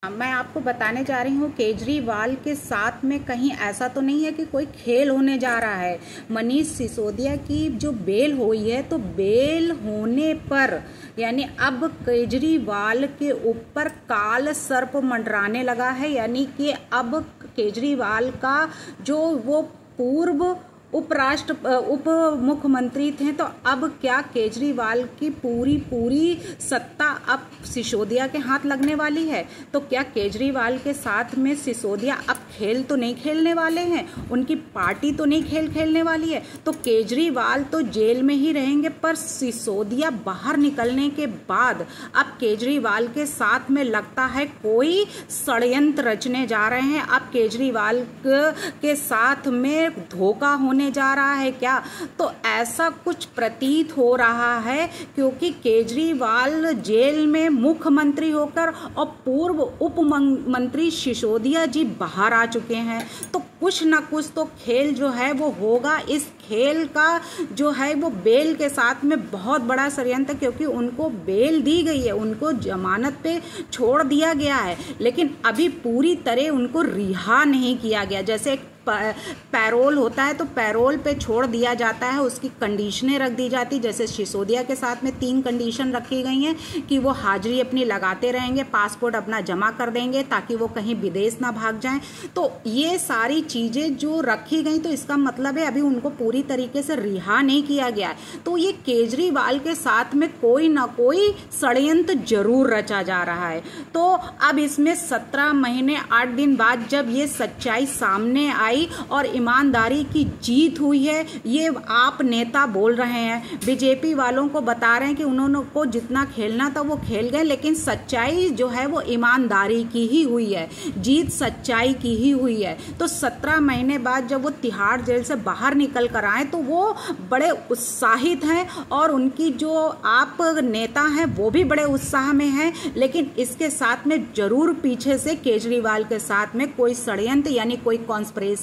मैं आपको बताने जा रही हूँ केजरीवाल के साथ में कहीं ऐसा तो नहीं है कि कोई खेल होने जा रहा है। मनीष सिसोदिया की जो बेल हुई है, तो बेल होने पर यानी अब केजरीवाल के ऊपर काल सर्प मंडराने लगा है। यानी कि अब केजरीवाल का जो वो पूर्व उप मुख्यमंत्री थे, तो अब क्या केजरीवाल की पूरी सत्ता अब सिसोदिया के हाथ लगने वाली है। तो क्या केजरीवाल के साथ में सिसोदिया अब खेल तो नहीं खेलने वाले हैं, उनकी पार्टी तो नहीं खेलने वाली है। तो केजरीवाल तो जेल में ही रहेंगे, पर सिसोदिया बाहर निकलने के बाद अब केजरीवाल के साथ में लगता है कोई षड्यंत्र रचने जा रहे हैं। अब केजरीवाल के साथ में धोखा होने जा रहा है क्या, तो ऐसा कुछ प्रतीत हो रहा है, क्योंकि केजरीवाल जेल में मुख्यमंत्री होकर और पूर्व उप मंत्री सिसोदिया जी बाहर आ चुके हैं। तो कुछ ना कुछ तो खेल जो है वो होगा। इस खेल का जो है वो बेल के साथ में बहुत बड़ा षड्यंत्र, क्योंकि उनको बेल दी गई है, उनको जमानत पे छोड़ दिया गया है, लेकिन अभी पूरी तरह उनको रिहा नहीं किया गया। जैसे पैरोल होता है तो पैरोल पे छोड़ दिया जाता है, उसकी कंडीशनें रख दी जाती। जैसे सिसोदिया के साथ में 3 कंडीशन रखी गई हैं कि वो हाजिरी अपनी लगाते रहेंगे, पासपोर्ट अपना जमा कर देंगे ताकि वो कहीं विदेश ना भाग जाएं। तो ये सारी चीज़ें जो रखी गई, तो इसका मतलब है अभी उनको पूरी तरीके से रिहा नहीं किया गया है। तो ये केजरीवाल के साथ में कोई ना कोई षड्यंत्र जरूर रचा जा रहा है। तो अब इसमें 17 महीने 8 दिन बाद जब ये सच्चाई सामने आई और ईमानदारी की जीत हुई है, ये आप नेता बोल रहे हैं, बीजेपी वालों को बता रहे हैं कि उन्होंने को जितना खेलना था वो खेल गए, लेकिन सच्चाई जो है वो ईमानदारी की ही हुई है, जीत सच्चाई की ही हुई है। तो 17 महीने बाद जब वो तिहाड़ जेल से बाहर निकल कर आए, तो वो बड़े उत्साहित हैं और उनकी जो आप नेता हैं वो भी बड़े उत्साह में हैं। लेकिन इसके साथ में जरूर पीछे से केजरीवाल के साथ में कोई षड्यंत्र यानी कोई कॉन्स्पिरेसी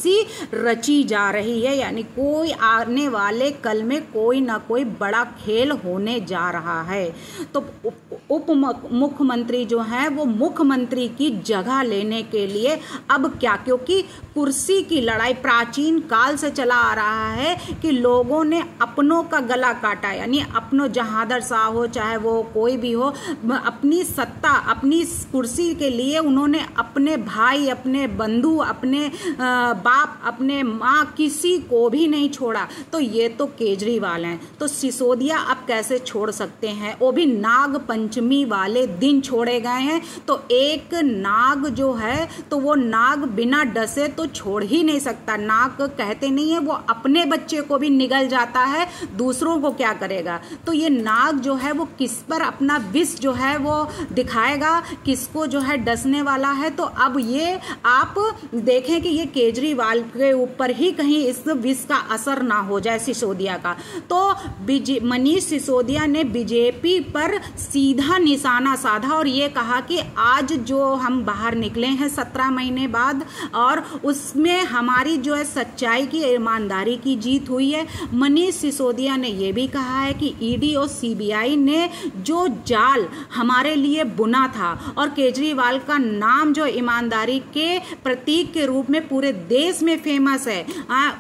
रची जा रही है, यानी कोई आने वाले कल में कोई ना कोई बड़ा खेल होने जा रहा है। तो उप मुख्यमंत्री जो हैं वो मुख्यमंत्री की जगह लेने के लिए अब क्या, क्योंकि कुर्सी की लड़ाई प्राचीन काल से चला आ रहा है कि लोगों ने अपनों का गला काटा, यानी अपनों जहादर शाह हो चाहे वो कोई भी हो, अपनी सत्ता अपनी कुर्सी के लिए उन्होंने अपने भाई, अपने बंधु, अपने बाप, अपने माँ, किसी को भी नहीं छोड़ा। तो ये तो केजरीवाल हैं, तो सिसोदिया अब कैसे छोड़ सकते हैं, वो भी नाग पंचमी वाले दिन छोड़े गए हैं। तो एक नाग जो है तो वो नाग बिना डसे तो छोड़ ही नहीं सकता। नाग कहते नहीं है वो अपने बच्चे को भी निगल जाता है, दूसरों को क्या करेगा। तो ये नाग जो है वो किस पर अपना विष जो है वो दिखाएगा, किसको जो है डसने वाला है। तो अब ये आप देखें कि ये केजरीवाल के ऊपर ही कहीं इस विष का असर ना हो जाए सिसोदिया का। तो मनीष सिसोदिया ने बीजेपी पर सीधा निशाना साधा और ये कहा कि आज जो हम बाहर निकले हैं 17 महीने बाद, और उसमें हमारी जो है सच्चाई की, ईमानदारी की जीत हुई है। मनीष सिसोदिया ने यह भी कहा है कि ईडी और सीबीआई ने जो जाल हमारे लिए बुना था, और केजरीवाल का नाम जो ईमानदारी के प्रतीक के रूप में पूरे देश में फेमस है,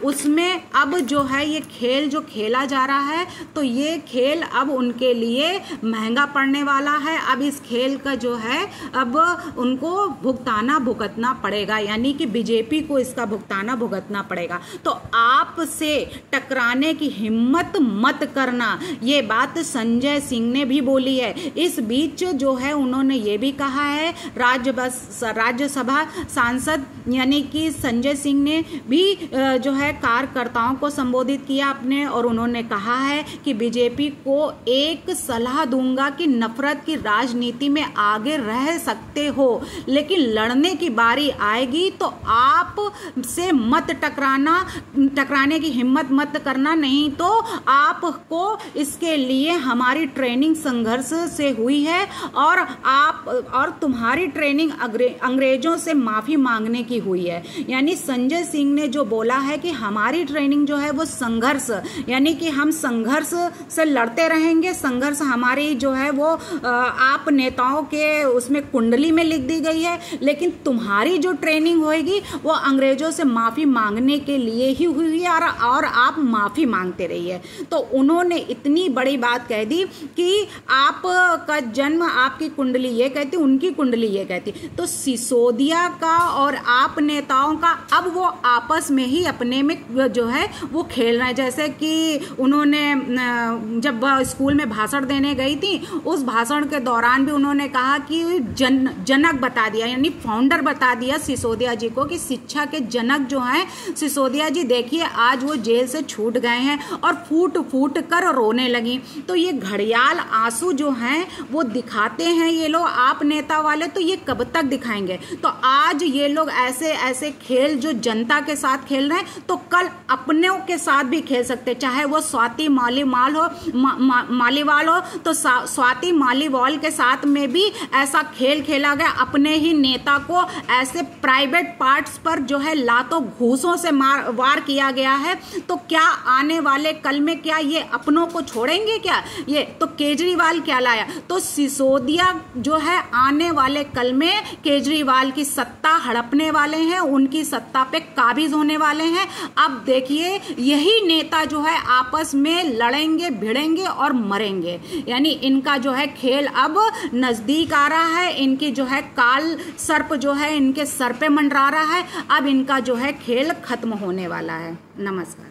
उसमें अब जो है ये खेल जो खेला जा रहा है, तो ये खेल अब उनके लिए महंगा पड़ने वाला है। अब इस खेल का जो है अब उनको भुगतना पड़ेगा, यानी कि बीजेपी को इसका भुगतना पड़ेगा। तो आपसे टकराने की हिम्मत मत करना, ये बात संजय सिंह ने भी बोली है। इस बीच जो है उन्होंने ये भी कहा है, राज्यसभा सांसद यानी कि संजय सिंह ने भी जो है कार्यकर्ताओं को संबोधित किया अपने, और उन्होंने कहा है कि बीजेपी को एक सलाह दूंगा कि नफरत की राजनीति में आगे रह सकते हो, लेकिन लड़ने की बारी आएगी तो आप से मत टकराने की हिम्मत मत करना, नहीं तो आपको इसके लिए हमारी ट्रेनिंग संघर्ष से हुई है, और तुम्हारी ट्रेनिंग अंग्रेजों से माफी मांगने की हुई है। यानी संजय सिंह ने जो बोला है कि हमारी ट्रेनिंग जो है वो संघर्ष, यानी कि हम संघर्ष से लड़ते रहेंगे, संघर्ष हमारी जो है वो आप नेताओं के उसमें कुंडली में लिख दी गई है, लेकिन तुम्हारी जो ट्रेनिंग होगी वो अंग्रेजों से माफ़ी मांगने के लिए ही हुई है और आप माफ़ी मांगते रहिए। तो उन्होंने इतनी बड़ी बात कह दी कि आपका जन्म, आपकी कुंडली ये कहती, उनकी कुंडली ये कहती। तो सिसोदिया का और आप नेताओं का अब वो आपस में ही अपने में जो है वो खेल रहे हैं। जैसे कि उन्होंने जब स्कूल में भाषण देने गई थी, उस भाषण के दौरान भी उन्होंने कहा कि जनक बता दिया, यानी फाउंडर बता दिया सिसोदिया जी को कि शिक्षा के जनक जो हैं सिसोदिया जी, देखिए आज वो जेल से छूट गए हैं, और फूट फूट कर रोने लगी। तो ये घड़ियाल आंसू जो हैं वो दिखाते हैं ये लोग, आप नेता वाले, तो ये कब तक दिखाएंगे? तो आज ये लोग ऐसे ऐसे खेल जो जनता के साथ खेल रहे हैं, तो कल अपनों के साथ भी खेल सकते, चाहे वो स्वाति मालीवाल हो, मालीवाल हो, तो स्वाति मालीवाल के साथ में भी ऐसा खेल खेला गया। अपने ही नेता को ऐसे प्राइवेट पार्ट्स पर जो है लातों घूसों से वार किया गया है। तो क्या आने वाले कल में क्या ये अपनों को छोड़ेंगे? क्या ये तो केजरीवाल क्या लाया? तो सिसोदिया जो है आने वाले कल में केजरीवाल की सत्ता हड़पने वाले हैं, उनकी सत्ता पे काबिज होने वाले हैं। अब देखिए यही नेता जो है आपस में लड़ेंगे, भिड़ेंगे और मरेंगे। यानी इनका जो है खेल अब नजदीक आ रहा है, इनकी जो है काल सर्प जो है इनके सर पे मंडरा रहा है। अब इनका जो है खेल खत्म होने वाला है। नमस्कार।